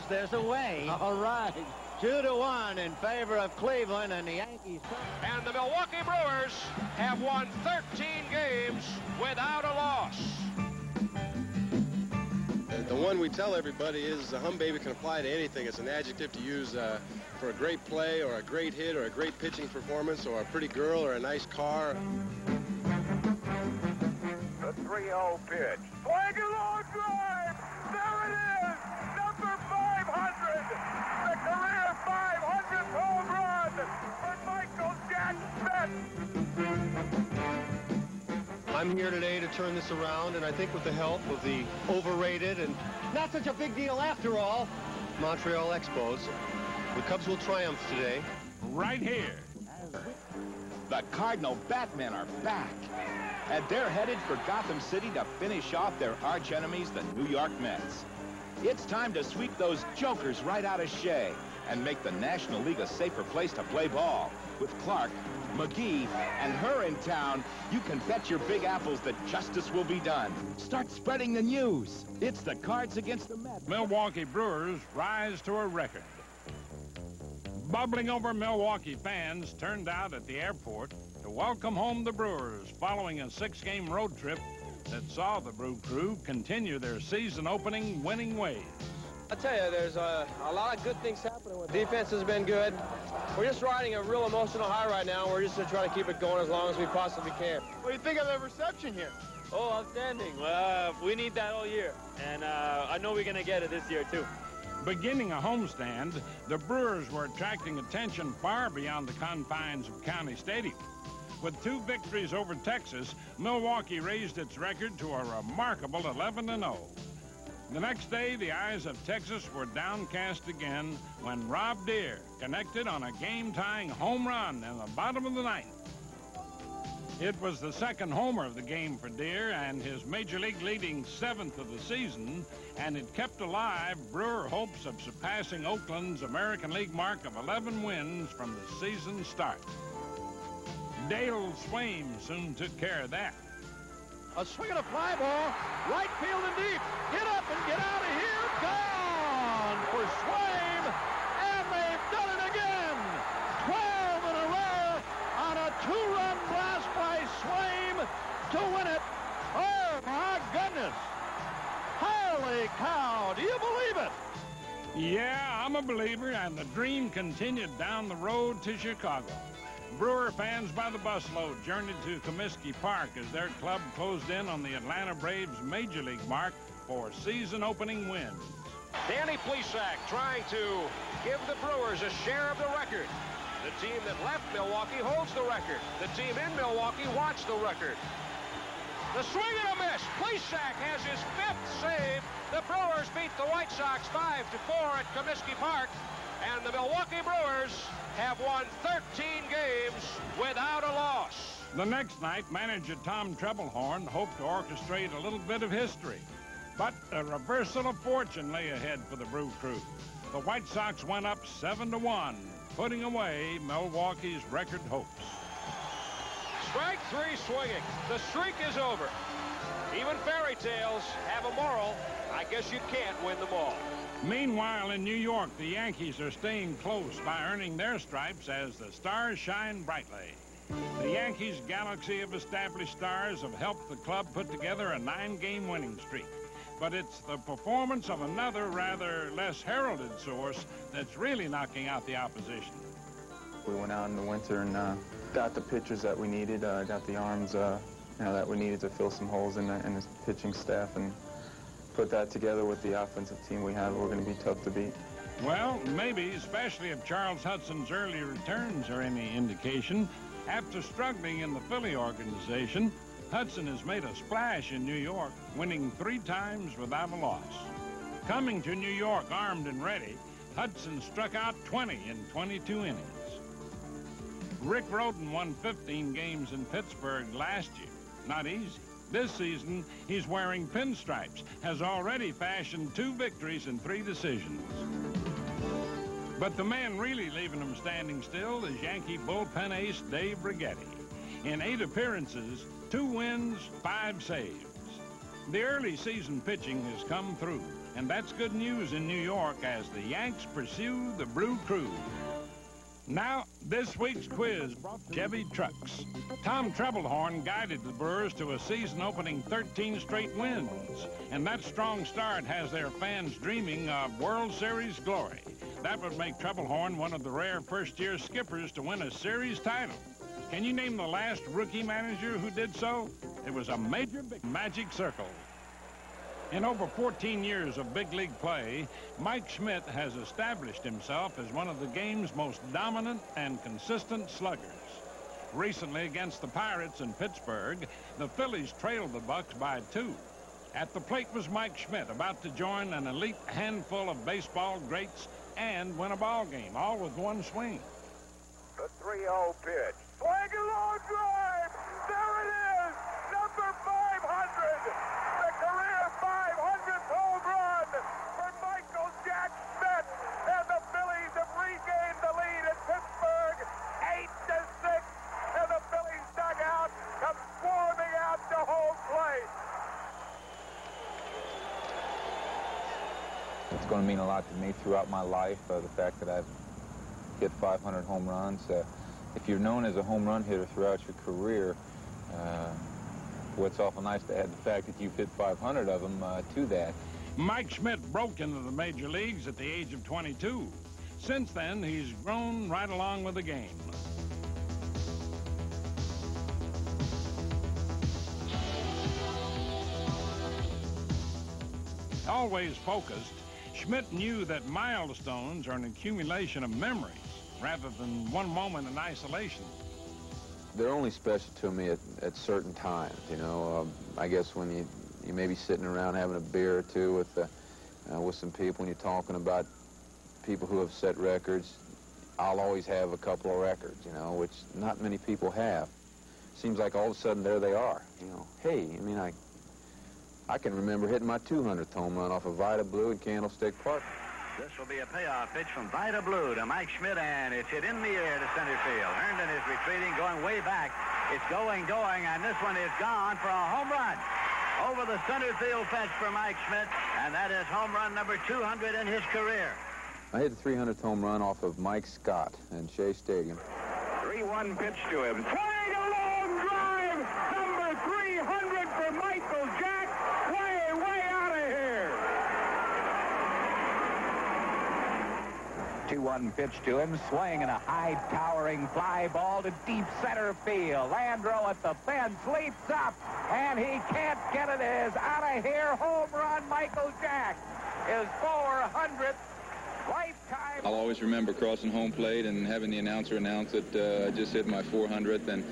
there's a way. All right. 2-1 in favor of Cleveland and the Yankees. And the Milwaukee Brewers have won 13 games without a loss. The one we tell everybody is the hum baby can apply to anything. It's an adjective to use for a great play or a great hit or a great pitching performance or a pretty girl or a nice car. The 3-0 pitch. Swing a long drive. There it is. Number 500. The career 500th home run for Michael Jack Smith. I'm here today to turn this around, and I think with the help of the overrated and not such a big deal after all, Montreal Expos, the Cubs will triumph today. Right here. The Cardinal Batmen are back, and they're headed for Gotham City to finish off their arch enemies, the New York Mets. It's time to sweep those jokers right out of Shea and make the National League a safer place to play ball. With Clark, McGee, and her in town, you can bet your big apples that justice will be done. Start spreading the news. It's the Cards against the Mets. Milwaukee Brewers rise to a record. Bubbling over Milwaukee fans turned out at the airport to welcome home the Brewers following a 6-game road trip that saw the Brew Crew continue their season-opening winning ways. I tell you, there's a lot of good things happening. Defense has been good. We're just riding a real emotional high right now. We're just going to try to keep it going as long as we possibly can. What do you think of the reception here? Oh, outstanding. We need that all year, and I know we're going to get it this year, too. Beginning a homestand, the Brewers were attracting attention far beyond the confines of County Stadium. With 2 victories over Texas, Milwaukee raised its record to a remarkable 11-0. The next day, the eyes of Texas were downcast again when Rob Deere connected on a game-tying home run in the bottom of the 9th. It was the second homer of the game for Deere and his Major League leading 7th of the season, and it kept alive Brewer hopes of surpassing Oakland's American League mark of 11 wins from the season start. Dale Swaim soon took care of that. A swing and a fly ball, right field and deep. Get up and get out of here. Gone for Swaim, and they've done it again. 12 in a row on a 2-run blast by Swaim to win it. Oh, my goodness. Holy cow, do you believe it? Yeah, I'm a believer, and the dream continued down the road to Chicago. Brewer fans by the busload journeyed to Comiskey Park as their club closed in on the Atlanta Braves' Major League mark for season-opening wins. Danny Plesac trying to give the Brewers a share of the record. The team that left Milwaukee holds the record. The team in Milwaukee watched the record. The swing and a miss. Plesac has his 5th save. The Brewers beat the White Sox 5-4 at Comiskey Park. And the Milwaukee Brewers have won 13 games without a loss. The next night, manager Tom Trebelhorn hoped to orchestrate a little bit of history. But a reversal of fortune lay ahead for the Brew Crew. The White Sox went up 7-1, putting away Milwaukee's record hopes. Strike 3 swinging. The streak is over. Even fairy tales have a moral. I guess you can't win them all. Meanwhile, in New York, the Yankees are staying close by earning their stripes as the stars shine brightly. The Yankees' galaxy of established stars have helped the club put together a 9-game winning streak. But it's the performance of another, rather less heralded source that's really knocking out the opposition. We went out in the winter and got the pitchers that we needed, got the arms that we needed to fill some holes in the pitching staff, and put that together with the offensive team we have. We're going to be tough to beat. Well, maybe, especially if Charles Hudson's early returns are any indication. After struggling in the Philly organization, Hudson has made a splash in New York, winning 3 times without a loss. Coming to New York armed and ready, Hudson struck out 20 in 22 innings. Rick Rhoden won 15 games in Pittsburgh last year. Not easy. This season, he's wearing pinstripes, has already fashioned 2 victories and 3 decisions. But the man really leaving him standing still is Yankee bullpen ace Dave Righetti. In 8 appearances, 2 wins, 5 saves. The early season pitching has come through, And that's good news in New York as the Yanks pursue the Brew Crew. Now, this week's quiz brought to Chevy Trucks. Tom Trebelhorn guided the Brewers to a season-opening 13 straight wins. And that strong start has their fans dreaming of World Series glory. That would make Trebelhorn one of the rare first-year skippers to win a series title. Can you name the last rookie manager who did so? It was a Major Magic Circle. In over 14 years of big league play, Mike Schmidt has established himself as one of the game's most dominant and consistent sluggers. Recently, against the Pirates in Pittsburgh, the Phillies trailed the Bucks by 2. At the plate was Mike Schmidt, about to join an elite handful of baseball greats and win a ball game, all with one swing. The 3-0 pitch. Swing and long drive. There it is. Number 500. The career 500th home run for Michael Jack Schmidt. And the Phillies have regained the lead in Pittsburgh, 8-6. And the Phillies dugout comes swarming out to home plate. It's going to mean a lot to me throughout my life, the fact that I've hit 500 home runs. If you're known as a home run hitter throughout your career, it's awful nice to add the fact that you've hit 500 of them to that. Mike Schmidt broke into the major leagues at the age of 22. Since then, he's grown right along with the game. Always focused, Schmidt knew that milestones are an accumulation of memories rather than one moment in isolation. They're only special to me at certain times, you know. I guess when you may be sitting around having a beer or two with some people and you're talking about people who have set records. I'll always have a couple of records, you know, which not many people have. Seems like all of a sudden there they are, you know. Hey, I mean, I can remember hitting my 200th home run off of Vida Blue in Candlestick Park. This will be a payoff pitch from Vida Blue to Mike Schmidt, and it's hit in the air to center field. Herndon is retreating, going way back. It's going, and this one is gone for a home run. Over the center field fence for Mike Schmidt, and that is home run number 200 in his career. I hit the 300th home run off of Mike Scott in Shea Stadium. 3-1 pitch to him. Swing a long drive, number 300 for Michael Jack. Way out of here. 2-1 pitch to him, swing and a high towering fly ball to deep center field. Landreau at the fence leaps up, and he can't get it. Is out of here. Home run, Michael Jack. His 400th lifetime. I'll always remember crossing home plate and having the announcer announce that I just hit my 400th, and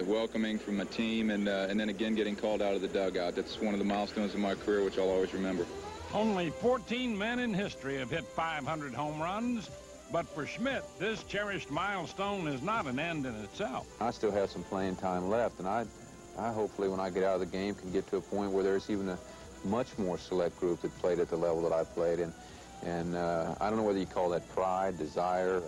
welcoming from my team, and then again getting called out of the dugout. That's one of the milestones of my career, which I'll always remember. Only 14 men in history have hit 500 home runs, but for Schmidt, this cherished milestone is not an end in itself. I still have some playing time left, and I hopefully when I get out of the game can get to a point where there's even a much more select group that played at the level that I played in. And I don't know whether you call that pride, desire,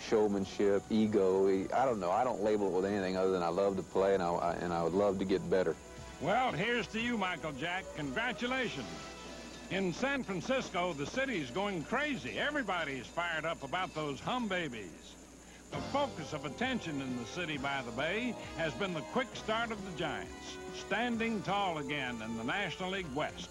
showmanship, ego. I don't know. I don't label it with anything other than I love to play, and I would love to get better. Well, here's to you, Michael Jack. Congratulations. In San Francisco, the city's going crazy. Everybody's fired up about those hum babies. The focus of attention in the city by the Bay has been the quick start of the Giants, standing tall again in the National League West.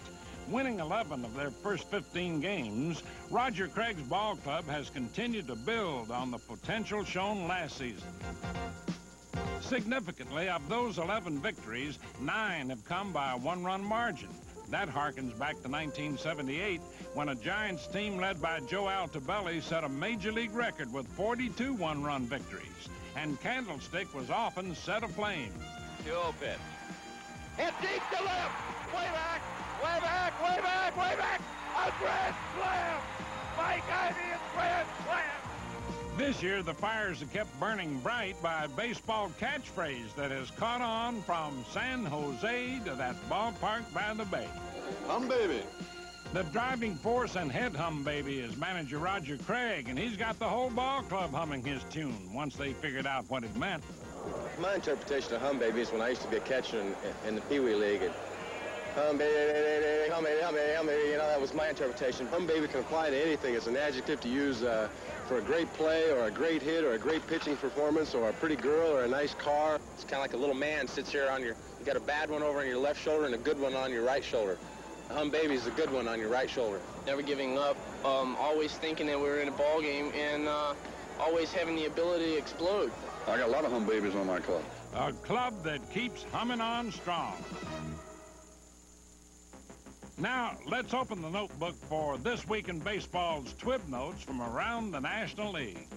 Winning 11 of their first 15 games, Roger Craig's ball club has continued to build on the potential shown last season. Significantly, of those 11 victories, 9 have come by a one-run margin. That harkens back to 1978, when a Giants team led by Joe Altobelli set a major league record with 42 one-run victories, and Candlestick was often set aflame. 2-0 pitch. Hit deep to left. Way back. A grand slam. Mike Ivy, a grand slam. This year, the fires have kept burning bright by a baseball catchphrase that has caught on from San Jose to that ballpark by the Bay. Hum baby. The driving force and head hum baby is manager Roger Craig, and he's got the whole ball club humming his tune once they figured out what it meant. My interpretation of hum baby is when I used to be a catcher in the Pee Wee League. Hum baby, hum baby, hum baby, hum baby. You know, that was my interpretation. Hum baby can apply to anything. It's an adjective to use for a great play or a great hit or a great pitching performance or a pretty girl or a nice car. It's kind of like a little man sits here on your, you got a bad one over on your left shoulder and a good one on your right shoulder. Hum baby is a good one on your right shoulder. Never giving up, always thinking that we're in a ball game, and always having the ability to explode. I got a lot of hum babies on my club. A club that keeps humming on strong. Now, let's open the notebook for This Week in Baseball's Twib Notes from around the National League.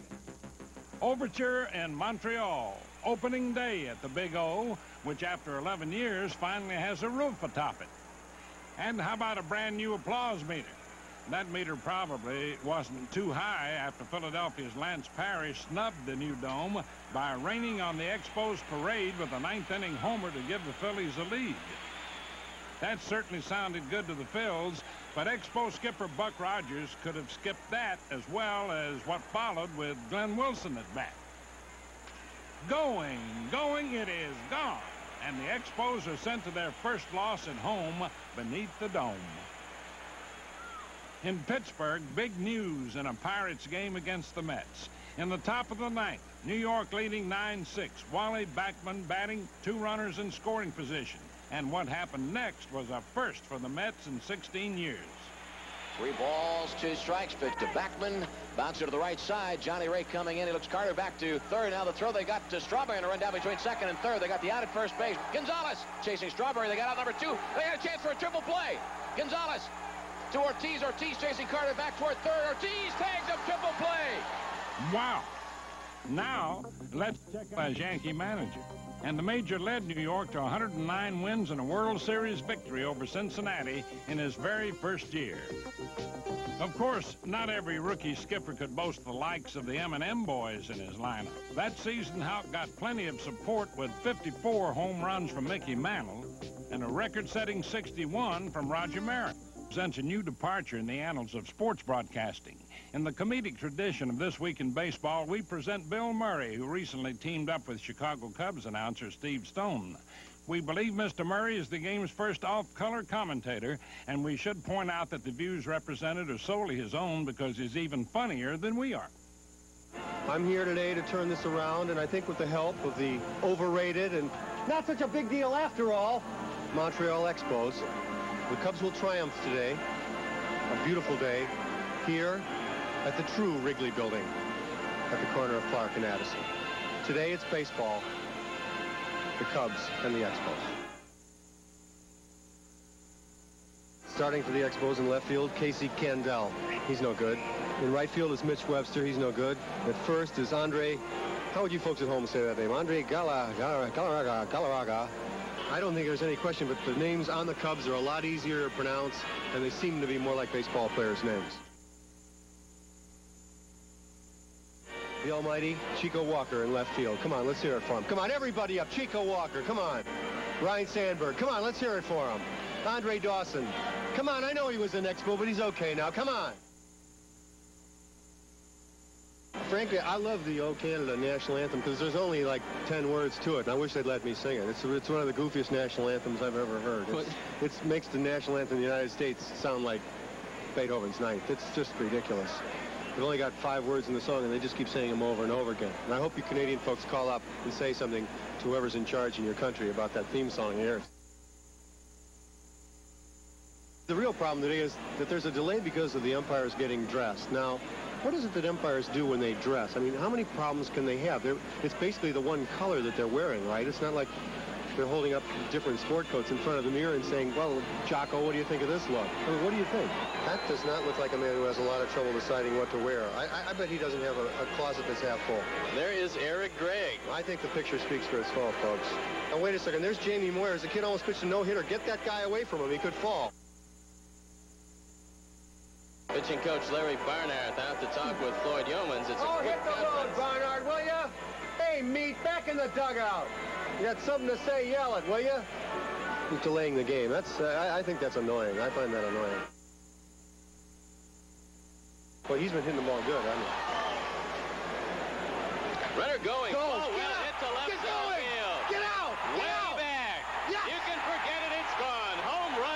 Overture in Montreal. Opening day at the Big O, which after 11 years finally has a roof atop it. And how about a brand new applause meter? That meter probably wasn't too high after Philadelphia's Lance Parrish snubbed the new dome by raining on the Expos parade with a ninth-inning homer to give the Phillies a lead. That certainly sounded good to the Phils, but Expo skipper Buck Rogers could have skipped that as well as what followed with Glenn Wilson at bat. Going, it is gone. And the Expos are sent to their first loss at home beneath the dome. In Pittsburgh, big news in a Pirates game against the Mets. In the top of the ninth, New York leading 9-6. Wally Backman batting, 2 runners in scoring position. And what happened next was a first for the Mets in 16 years. 3 balls, 2 strikes, pitch to Backman. Bouncer to the right side. Johnny Ray coming in. He looks Carter back to third. Now the throw they got to Strawberry and a run down between second and third. They got the out at first base. Gonzalez chasing Strawberry. They got out number 2. They had a chance for a triple play. Gonzalez to Ortiz. Ortiz chasing Carter back toward third. Ortiz tags up triple play. Wow. Now, let's check out as Yankee manager. And the Major led New York to 109 wins and a World Series victory over Cincinnati in his very first year. Of course, not every rookie skipper could boast the likes of the M&M boys in his lineup. That season, Houck got plenty of support with 54 home runs from Mickey Mantle and a record-setting 61 from Roger Marin. Presents a new departure in the annals of sports broadcasting. In the comedic tradition of This Week in Baseball, we present Bill Murray, who recently teamed up with Chicago Cubs announcer Steve Stone. We believe Mr. Murray is the game's first off-color commentator, and we should point out that the views represented are solely his own because he's even funnier than we are. I'm here today to turn this around, and I think with the help of the overrated and not such a big deal after all, Montreal Expos, the Cubs will triumph today. A beautiful day here at the true Wrigley Building at the corner of Clark and Addison. Today it's baseball, the Cubs and the Expos. Starting for the Expos in left field, Casey Candel. He's no good. In right field is Mitch Webster. He's no good. At first is Andre, how would you folks at home say that name? Andre Galarraga. I don't think there's any question, but the names on the Cubs are a lot easier to pronounce, and they seem to be more like baseball players' names. The almighty Chico Walker in left field. Come on, let's hear it for him. Come on, everybody up. Chico Walker, come on. Ryan Sandberg, come on, let's hear it for him. Andre Dawson. Come on, I know he was an Expo, but he's okay now. Come on. Frankly, I love the O Canada national anthem because there's only like 10 words to it, and I wish they'd let me sing it. It's one of the goofiest national anthems I've ever heard. It makes the national anthem of the United States sound like Beethoven's Ninth. It's just ridiculous. They've only got 5 words in the song, and they just keep saying them over and over again. And I hope you Canadian folks call up and say something to whoever's in charge in your country about that theme song here. The real problem today is that there's a delay because of the umpires getting dressed. Now, what is it that umpires do when they dress? I mean, how many problems can they have? It's basically the one color that they're wearing, right? It's not like they're holding up different sport coats in front of the mirror and saying, well, Jocko, what do you think of this look? I mean, what do you think? That does not look like a man who has a lot of trouble deciding what to wear. I bet he doesn't have a closet that's half full. There is Eric Gregg. I think the picture speaks for itself, folks. Now, wait a second. There's Jamie Moyers. The kid almost pitched a no-hitter. Get that guy away from him. He could fall. Pitching coach Larry Barnard out to talk with Floyd Yeomans. It's a hit the road, Barnard, will you? Hey, Meat, back in the dugout. You got something to say, yell it, will you? He's delaying the game. That's I think that's annoying. I find that annoying. Well, he's been hitting the ball good, hasn't he? Runner going. Go. Oh, well hit to left field. Get out. Way back. Yeah. You can forget it. It's gone. Home run.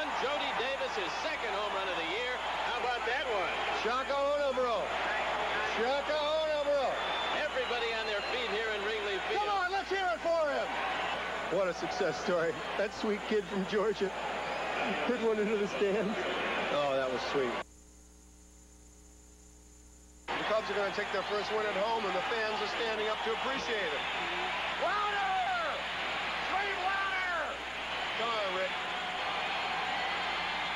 Bro. Shaka Ona, bro. Everybody on their feet here in Wrigley Field. Come on, let's hear it for him. What a success story. That sweet kid from Georgia hit one into the stands. Oh, that was sweet. The Cubs are going to take their first win at home, and the fans are standing up to appreciate it. Louder! Scream louder! Come on, Rick.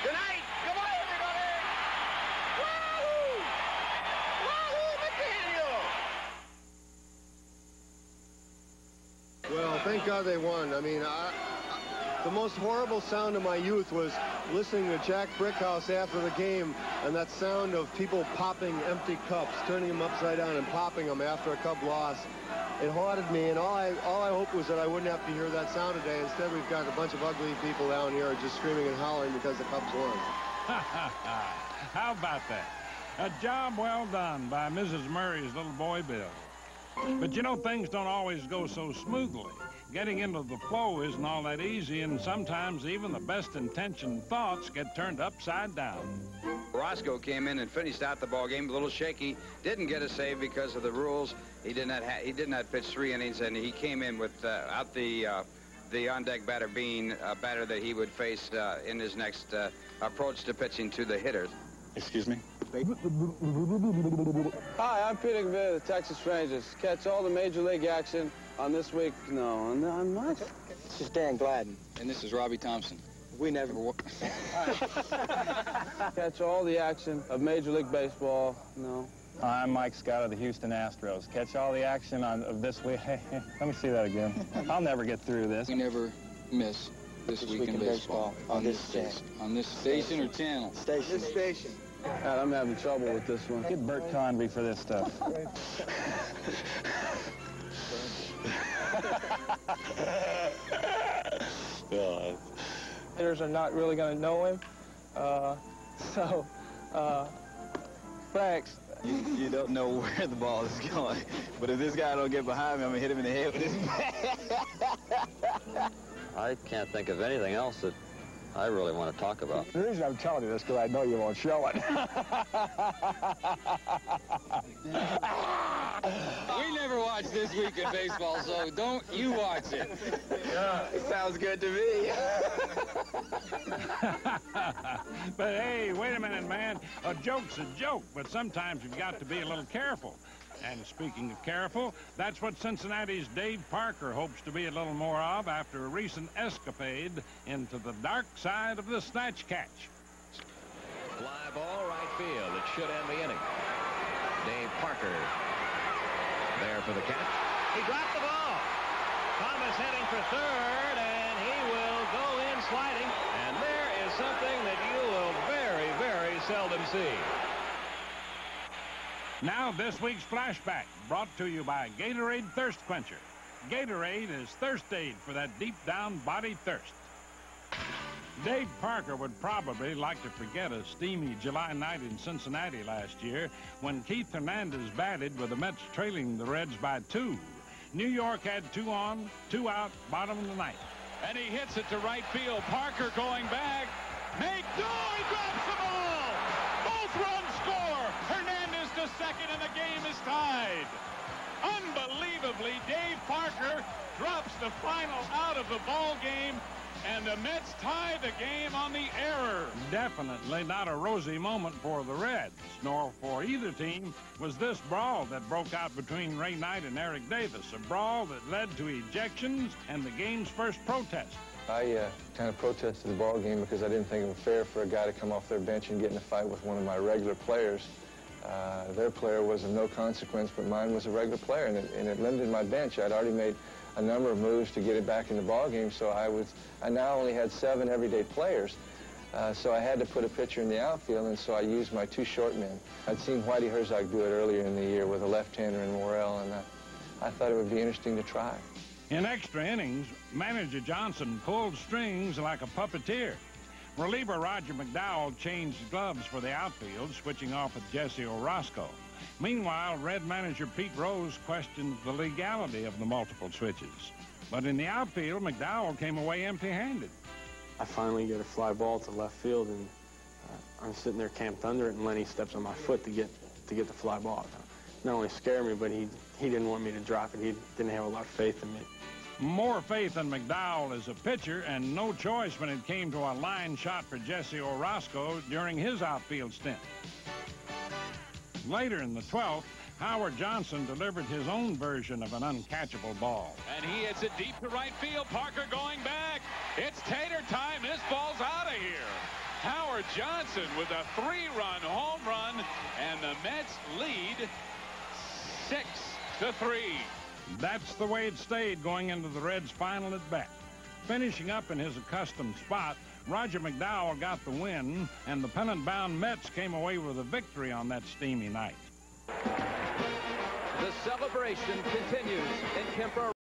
Good night! Goodbye, everybody! Wahoo! Wahoo, McDaniel! Well, thank God they won. I mean, the most horrible sound of my youth was listening to Jack Brickhouse after the game, and that sound of people popping empty cups, turning them upside down and popping them after a Cub loss. It haunted me, and all I hoped was that I wouldn't have to hear that sound today. Instead, we've got a bunch of ugly people down here just screaming and hollering because the Cubs won. How about that? A job well done by Mrs. Murray's little boy, Bill. But you know, things don't always go so smoothly. Getting into the flow isn't all that easy, and sometimes even the best intentioned thoughts get turned upside down. Roscoe came in and finished out the ball game a little shaky. Didn't get a save because of the rules. He did not pitch 3 innings, and he came in without the on-deck batter being a batter that he would face in his next approach to pitching to the hitters. Excuse me? Hi, I'm Peter Gavita of the Texas Rangers. Catch all the Major League action on this week. No, I'm not. This is Dan Gladden. And this is Robbie Thompson. We never... Catch all the action of Major League Baseball. No. I'm Mike Scott of the Houston Astros. Catch all the action of this week. Hey, let me see that again. I'll never get through this. We never miss this week in baseball. On this station. On this station or channel? Station. This station. God, I'm having trouble with this one. Get Bert Convy for this stuff. Hitters are not really going to know him. Thanks. You don't know where the ball is going. But if this guy don't get behind me, I'm going to hit him in the head with this bat. I can't think of anything else that I really want to talk about. The reason I'm telling you this is because I know you won't show it. We never watch This Week in Baseball, so don't you watch it. Yeah, it sounds good to me. But hey, wait a minute, man. A joke's a joke, but sometimes you've got to be a little careful. And speaking of careful, that's what Cincinnati's Dave Parker hopes to be a little more of after a recent escapade into the dark side of the snatch catch. Fly ball right field. It should end the inning. Dave Parker there for the catch. He dropped the ball. Thomas heading for third, and he will go in sliding. And there is something that you will very, very seldom see. Now, this week's flashback, brought to you by Gatorade Thirst Quencher. Gatorade is thirst aid for that deep-down body thirst. Dave Parker would probably like to forget a steamy July night in Cincinnati last year when Keith Hernandez batted with the Mets trailing the Reds by 2. New York had 2 on, 2 out, bottom of the ninth. And he hits it to right field. Parker going back. He drops the ball. Both runs score. Hernandez to second, and the game is tied. Unbelievably, Dave Parker drops the final out of the ball game, and the Mets tie the game on the error. Definitely not a rosy moment for the Reds, nor for either team was this brawl that broke out between Ray Knight and Eric Davis, a brawl that led to ejections and the game's first protest. I kind of protested the ball game because I didn't think it was fair for a guy to come off their bench and get in a fight with one of my regular players. Their player was of no consequence, but mine was a regular player, and it limited my bench. I'd already made a number of moves to get it back in the ball game, so I now only had 7 everyday players. So I had to put a pitcher in the outfield, and so I used my 2 short men. I'd seen Whitey Herzog do it earlier in the year with a left-hander in Morel, and I thought it would be interesting to try. In extra innings, manager Johnson pulled strings like a puppeteer. Reliever Roger McDowell changed gloves for the outfield, switching off with Jesse Orozco. Meanwhile, Red manager Pete Rose questioned the legality of the multiple switches. But in the outfield, McDowell came away empty-handed. I finally get a fly ball to left field, and I'm sitting there camped under it, and Lenny steps on my foot to get to get the fly ball. Not only scared me, but he didn't want me to drop it. He didn't have a lot of faith in me. More faith in McDowell as a pitcher, and no choice when it came to a line shot for Jesse Orozco during his outfield stint. Later in the 12th, Howard Johnson delivered his own version of an uncatchable ball. And he hits it deep to right field. Parker going back. It's Tater time. This ball's out of here. Howard Johnson with a 3-run home run, and the Mets lead 6-3. That's the way it stayed going into the Reds' final at bat. Finishing up in his accustomed spot, Roger McDowell got the win, and the pennant-bound Mets came away with a victory on that steamy night. The celebration continues in Kemper